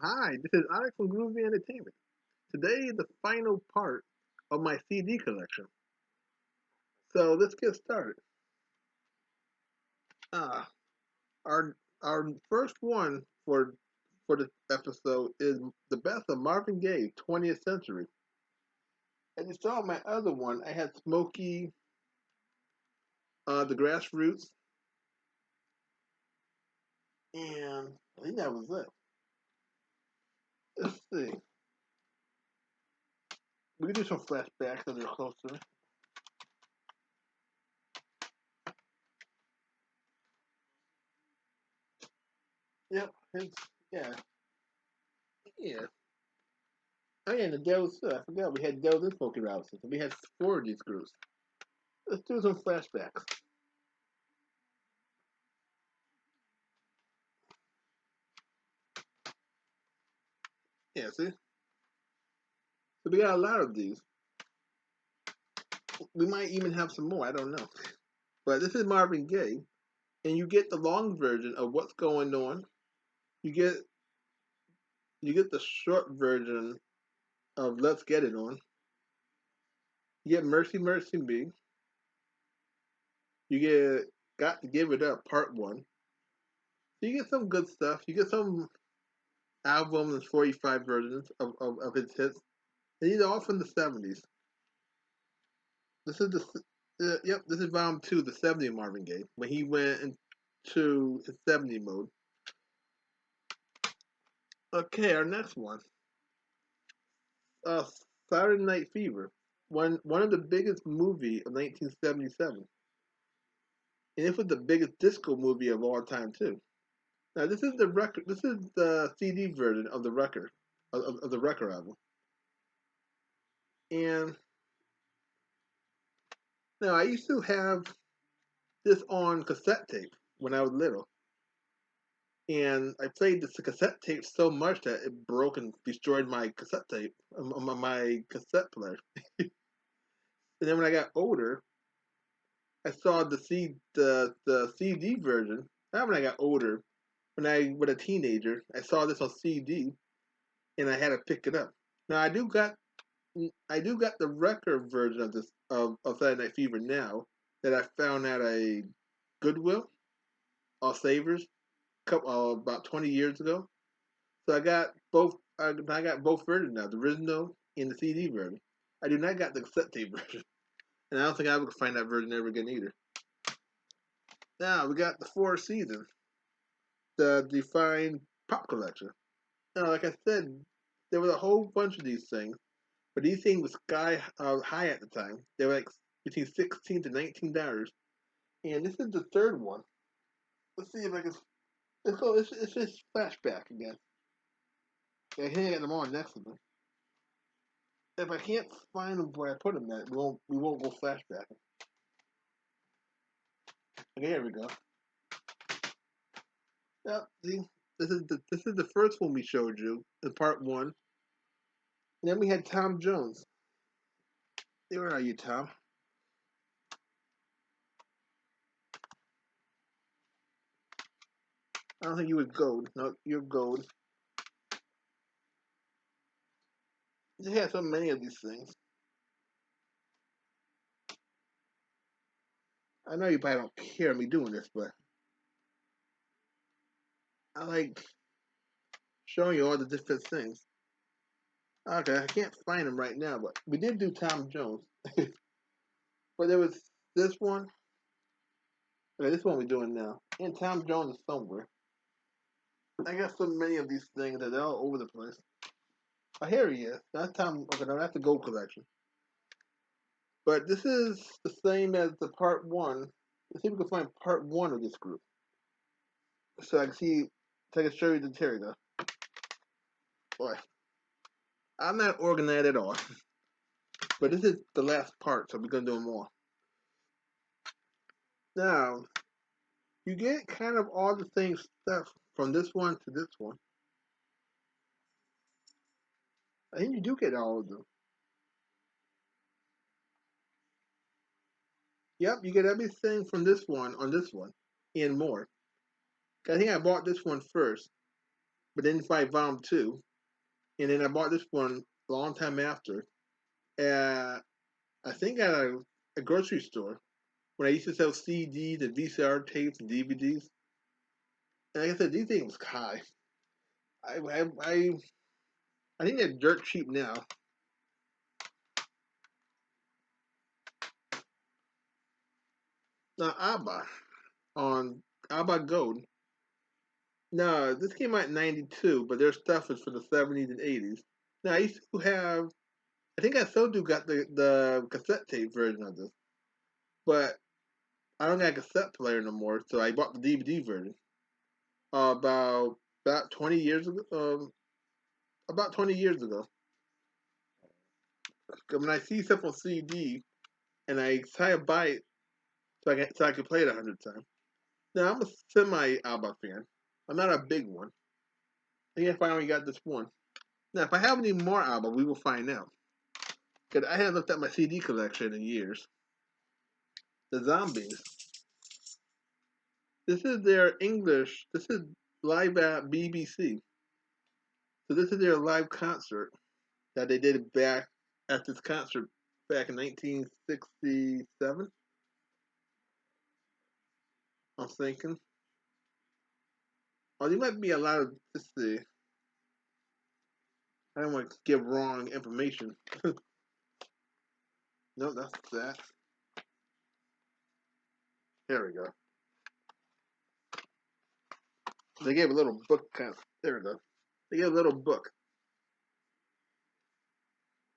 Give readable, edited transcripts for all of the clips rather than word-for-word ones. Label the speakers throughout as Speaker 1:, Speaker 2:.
Speaker 1: Hi, this is Alex from Groovy Entertainment. Today is the final part of my CD collection. So let's get started. Uh, our first one for this episode is the best of Marvin Gaye, 20th Century. And you saw my other one. I had Smokey, the Grassroots, and I think that was it. Let's see. We can do some flashbacks as they're closer. Yep, it's yeah, yeah. Oh yeah, and the Devils too. I forgot we had Devils and Smokey Robinson. So we had four of these groups. Let's do some flashbacks. Yeah, see? So we got a lot of these. We might even have some more. I don't know. But this is Marvin Gaye, and you get the long version of what's going on. You get you get the short version of Let's Get It On. You get Mercy Mercy Me. You get Got to Give It Up Part One. So you get some good stuff. You get some albums and 45 versions of his hits. And these are all from the 70s. This is yep. This is round two, the 70 Marvin Gaye, when he went into his 70 mode. Okay, our next one, uh, Saturday Night Fever, one of the biggest movie of 1977, and it was the biggest disco movie of all time too. Now this is the record. This is the CD version of the record of the record album, and now I used to have this on cassette tape when I was little. And I played this cassette tape so much that it broke and destroyed my cassette tape, my cassette player. And then when I got older, I saw the CD version. Not when I got older, when I was a teenager, I saw this on CD, and I had to pick it up. Now I do got the record version of this of Saturday Night Fever now that I found at a Goodwill or Savers couple about 20 years ago. So I got both. I got both versions now, the original and the CD version. I do not got the cassette tape version, and I don't think I will find that version ever again either. Now we got the Four Seasons, the Defined Pop Collector. Now, like I said, there was a whole bunch of these things, but these things were sky high at the time. They were like between $16 to $19, and this is the third one. Let's see if I can. Let's go. It's just flashback again. I can't them on next to me. If I can't find them where I put them at, we won't go flashback. Okay, here we go. Yep. See, this is the first one we showed you in part one. And then we had Tom Jones. Where are you, Tom? I don't think you was gold. No, you're gold. You had so many of these things. I know you probably don't care me doing this, but I like showing you all the different things. Okay, I can't find them right now, but we did do Tom Jones. But there was this one. Okay, this one we're doing now. And Tom Jones is somewhere. I got so many of these things that they're all over the place. Oh, here he is. That's Tom. Okay, no, that's the gold collection. But this is the same as the part one. Let's see if we can find part one of this group. So I can see, so I can show you the Terry though. Boy, I'm not organized at all. But this is the last part, so we're gonna do them all. Now, you get kind of all the same stuff from this one to this one. I think you do get all of them. Yep, you get everything from this one on this one and more. I think I bought this one first. but then find Volume 2. And then I bought this one a long time after. At, I think at a grocery store when I used to sell CDs and VCR tapes and DVDs. And like I said, these things was high. I, I, I, I think they're dirt cheap now. Now, ABBA on ABBA Gold. No, this came out in '92, but their stuff is from the '70s and '80s. Now, I used to have, I think I still do got the cassette tape version of this, but I don't got a cassette player no more, so I bought the DVD version about 20 years ago. About 20 years ago. 'Cause when I see stuff on CD and I try to buy it so I can play it 100 times. Now I'm a semi ABBA fan. I'm not a big one. I think I finally got this one. Now if I have any more ABBA, we will find out. Cause I haven't looked at my CD collection in years. The Zombies. This is their English. This is live at BBC. So this is their live concert that they did back at this concert back in 1967. I'm thinking. Oh, there might be a lot of. Let's see. I don't want to give wrong information. No, that's that. There we go. They gave a little book kind of. There we go. They gave a little book.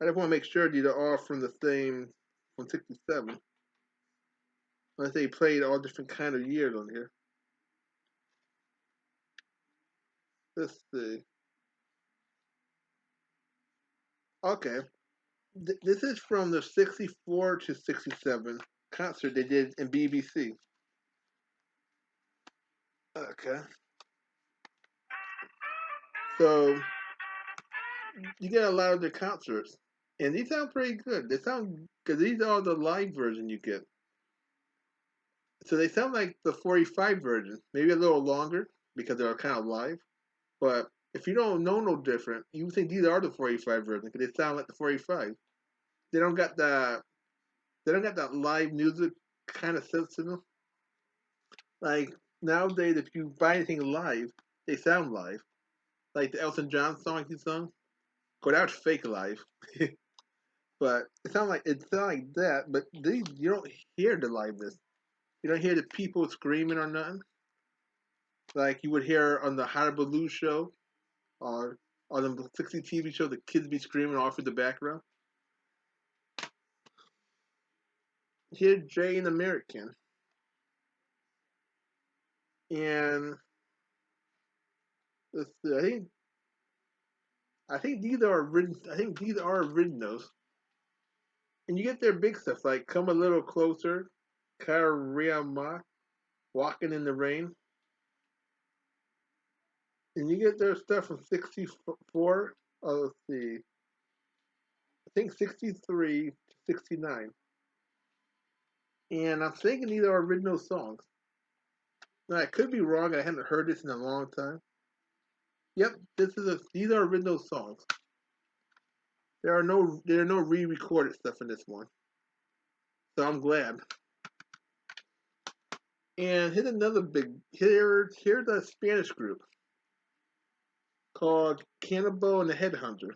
Speaker 1: I just want to make sure these are all from the same from '67. Unless they played all different kind of years on here. Let's see. Okay. This is from the '64 to '67 concert they did in BBC. Okay. So you get a lot of their concerts, and these sound pretty good. They sound because these are the live version you get. So they sound like the 45 version, maybe a little longer because they're kind of live. But if you don't know no different, you think these are the 45 version because they sound like the 45. They don't got the they don't got that live music kind of sense to them. Like nowadays, if you buy anything live, they sound live. Like the Elton John song he sung, go that was fake live. But it sound like that. But these you don't hear the liveness. You don't hear the people screaming or nothing. Like you would hear on the Harbaloo show or on the 60 TV show, the kids be screaming off in the background. Hear Jay an American, and let's see, I think these are written. I think these are originals, and you get their big stuff like "Come a Little Closer," "Kariyama," "Walking in the Rain," and you get their stuff from '64. Oh, let's see, I think '63 to '69, and I'm thinking these are original songs. Now I could be wrong. I haven't heard this in a long time. Yep, these are original songs. There are no re-recorded stuff in this one, so I'm glad. And here's a Spanish group called Cannibal and the Headhunter.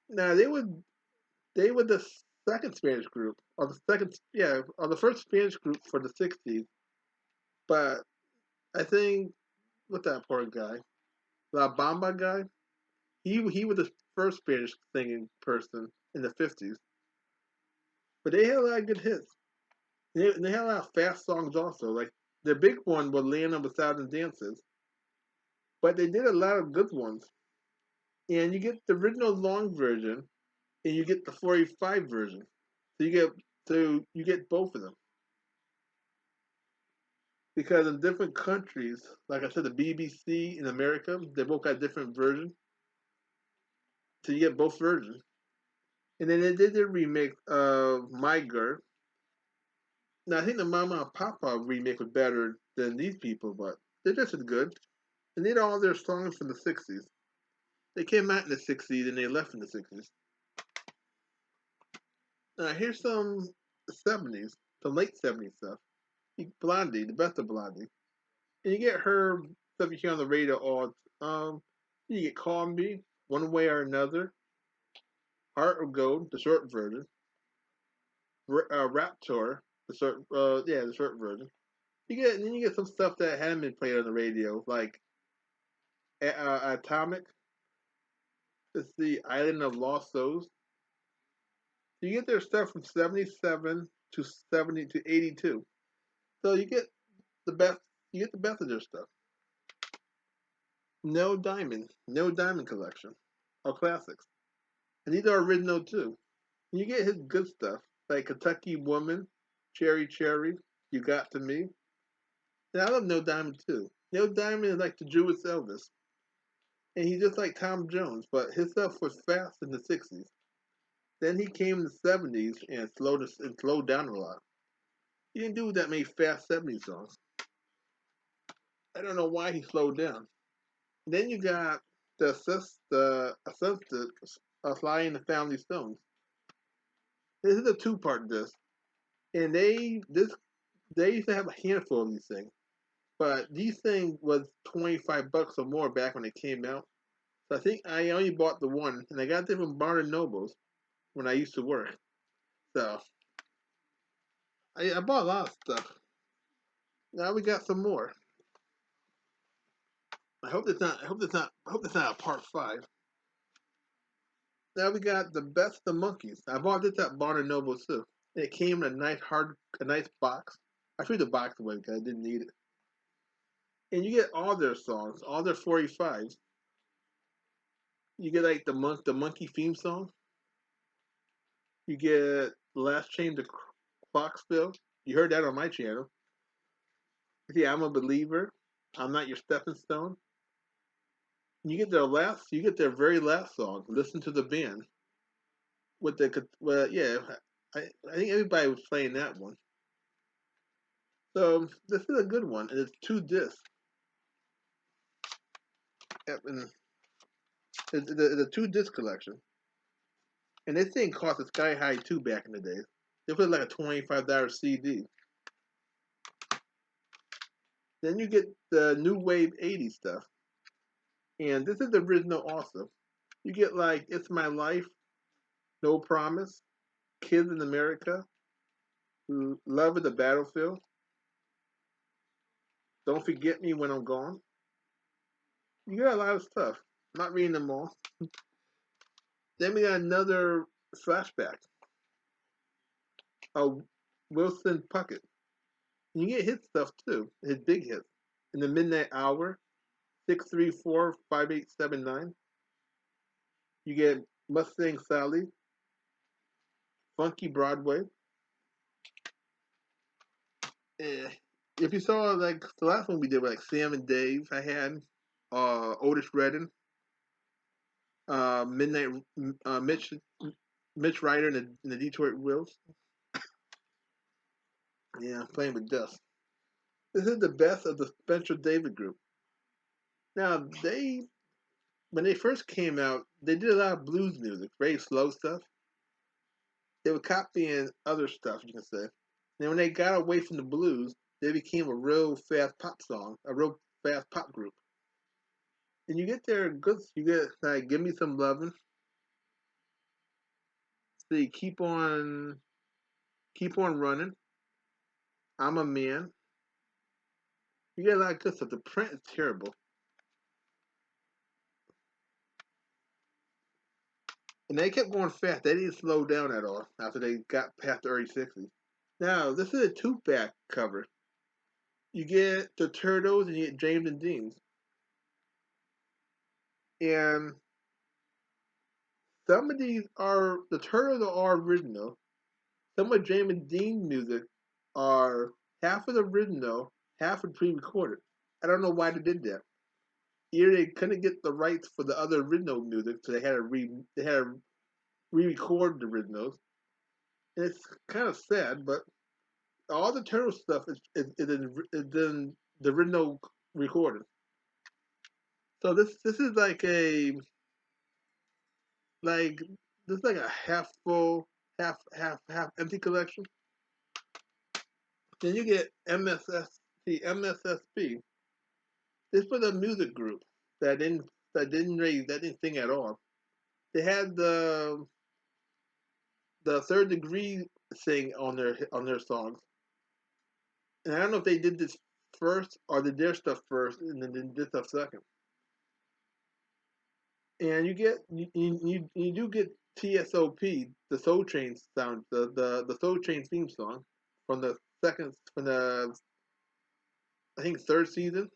Speaker 1: Now they were the second Spanish group, or the first Spanish group for the '60s. But I think what that poor guy, La Bamba guy, he was the first Spanish singing person in the '50s. But they had a lot of good hits. They had a lot of fast songs also. Like their big one was "Land of a Thousand Dances," but they did a lot of good ones. And you get the original long version, and you get the 45 version. So you get both of them because in different countries, like I said, the BBC in America, they both got different versions. So you get both versions. And then they did the remake of My Girl. Now I think the Mama and Papa remake was better than these people, but they're just as good. And these are all their songs from the 60s. They came out in the 60s and they left in the 60s. Now, here's some 70s, some late 70s stuff. Blondie, the best of Blondie. And you get her stuff you hear on the radio all. You get Call Me, One Way or Another, Heart of Gold, the short version, Raptor, the short version. You get some stuff that hadn't been played on the radio, like Atomic. It's the Island of Lost Souls. You get their stuff from 77 to 70 to 82. So you get the best. You get the best of their stuff. No Diamond collection, of classics, and these are original too. And you get his good stuff like Kentucky Woman, Cherry Cherry, You Got to Me. And I love No Diamond too. No Diamond is like the Jewish Elvis, and he's just like Tom Jones, but his stuff was fast in the '60s. Then he came in the '70s and slowed down a lot. He didn't do that many fast '70s songs. I don't know why he slowed down. Then you got the assistant Sly and the Family Stones. This is a two-part disc, and they used to have a handful of these things, but these things was $25 or more back when they came out. So I think I only bought the one, and I got them from Barnes and Nobles when I used to work. So I bought a lot of stuff. Now we got some more. I hope it's not. I hope it's not. I hope it's not a part five. Now we got the best of monkeys. I bought this at Barnes and Noble too. And it came in a nice box. I threw the box away because I didn't need it. And you get all their songs, all their 45s. You get like the monkey theme song. You get Last Chain to Clarksville. You heard that on my channel. Yeah, I'm a believer. I'm not your stepping stone. You get their very last song. Listen to the band with the yeah. I think everybody was playing that one. So this is a good one, and it's two discs. And it's a two disc collection, and this thing cost a sky high too back in the day. They put like a $25 CD. Then you get the new wave '80s stuff, and this is the original also. You get like It's My Life, No Promise, Kids in America, Love at the Battlefield, Don't Forget Me When I'm Gone. You got a lot of stuff. I'm not reading them all. Then we got another flashback. Wilson Puckett. You get his stuff too, his big hits. In the Midnight Hour, 634-5879. You get Mustang Sally, Funky Broadway. Eh. If you saw like the last one we did with like Sam and Dave, I had Otis Redding, Midnight Mitch Ryder and the Detroit Wills. Yeah, playing with dust. This is the best of the Spencer David group. Now when they first came out, they did a lot of blues music, very slow stuff. They were copying other stuff, you can say. Then when they got away from the blues, they became a real fast pop song, a real fast pop group. And you get their goods. You get like "Give Me Some Lovin'." See, keep on running. I'm a man. You get a lot of good stuff. The print is terrible, and they kept going fast. They didn't slow down at all after they got past the early '60s. Now this is a two-back cover. You get the Turtles and you get James and Dean's, and some of these are the Turtles are original. Some of James and Dean music are half of the original, half of pre-recorded. I don't know why they did that. Either they couldn't get the rights for the other original music, so they had to re-record the originals. And it's kind of sad, but all the Turtle stuff is in the original recording. So this is like this is like a half full, half empty collection. Then you get MSSP. This was a music group that didn't sing at all. They had the third degree sing on their songs, and I don't know if they did this first or did their stuff first and then did this stuff second. And you do get TSOP, the Soul Train sound, the Soul Train theme song from the from the I think third season.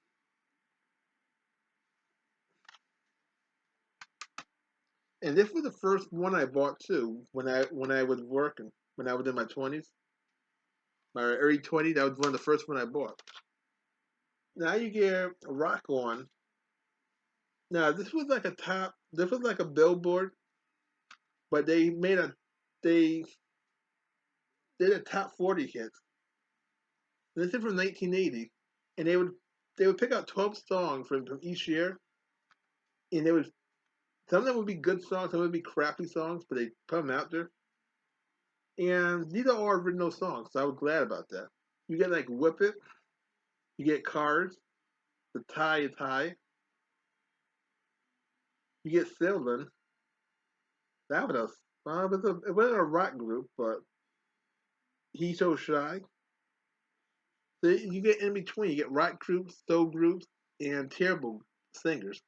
Speaker 1: And this was the first one I bought too when I was working when I was in my 20s, my early 20s. That was one of the first one I bought. Now you get Rock On. Now this was like a top. This was like a Billboard, but they did a top 40 hit. This is from 1980, and they would pick out 12 songs from each year, and they would some of them would be good songs, some would be crappy songs, but they put them out there. And these are all original songs, so I was glad about that. You get like Whip It, you get Cars, The Tie is High, you get Sylvan. That was it wasn't a rock group, but He's So Shy. So you get in between, you get rock groups, soul groups, and terrible singers.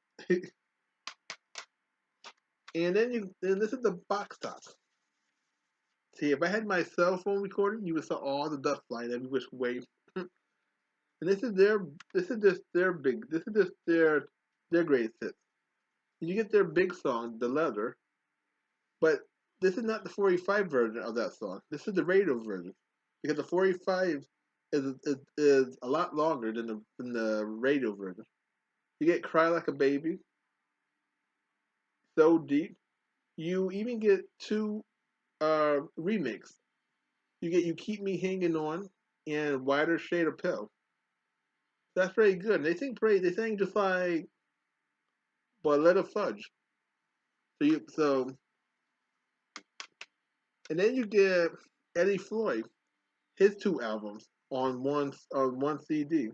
Speaker 1: And this is the box top. See, if I had my cell phone recording, you would saw all the dust flying every which way. And this is just their greatest hits. You get their big song, The Leather, but this is not the 45 version of that song. This is the radio version because the 45 is a lot longer than the radio version. You get Cry Like a Baby, So Deep. You even get two remix. You get You Keep Me Hanging On and Wider Shade of Pale. That's very good. And they sing just like Let Fudge. And then you get Eddie Floyd, his two albums on one CD.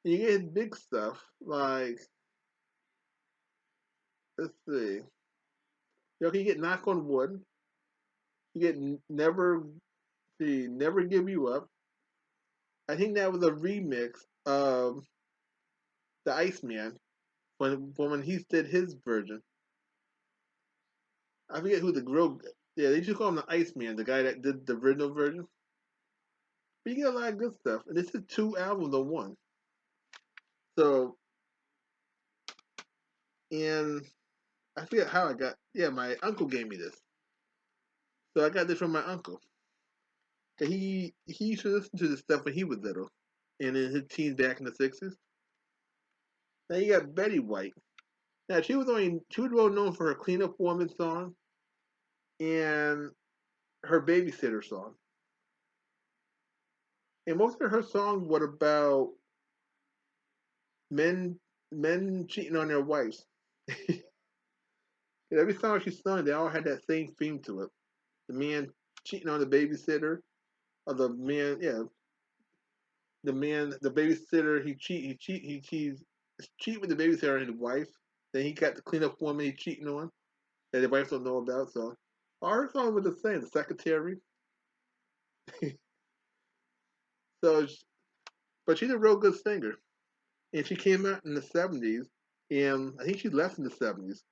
Speaker 1: And you get his big stuff like let's see, you get Knock on Wood, you get Never Give You Up. I think that was a remix of the Iceman when he did his version. I forget who the girl. Yeah, they just call him the Iceman, the guy that did the original version. But you get a lot of good stuff, and this is two albums on one. So, and I forget how I got. Yeah, my uncle gave me this, so I got this from my uncle. He used to listen to this stuff when he was little, and in his teens back in the '60s. Now you got Betty White. Now she was well known for her "Clean Up Woman" song and her "Babysitter" song, and most of her songs were about men men cheating on their wives. Every song she sung, they all had that same theme to it. The man cheating on the babysitter, or the babysitter, he cheat with the babysitter and his wife. Then he got the cleanup woman he's cheating on that the wife don't know about. So all her songs were the same. The secretary. So, but she's a real good singer, and she came out in the '70s, and I think she left in the '70s.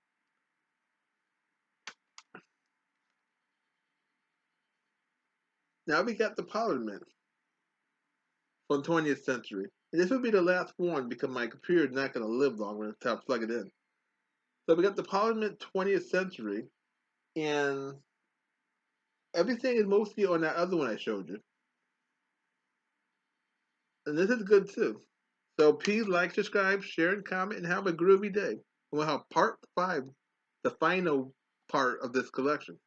Speaker 1: Now we got the Parliament from 20th century. And this would be the last one because my computer is not going to live long when I plug it in. So we got the Parliament 20th century, and everything is mostly on that other one I showed you. And this is good too. So please like, subscribe, share, and comment, and have a groovy day. And we'll have part 5, the final part of this collection.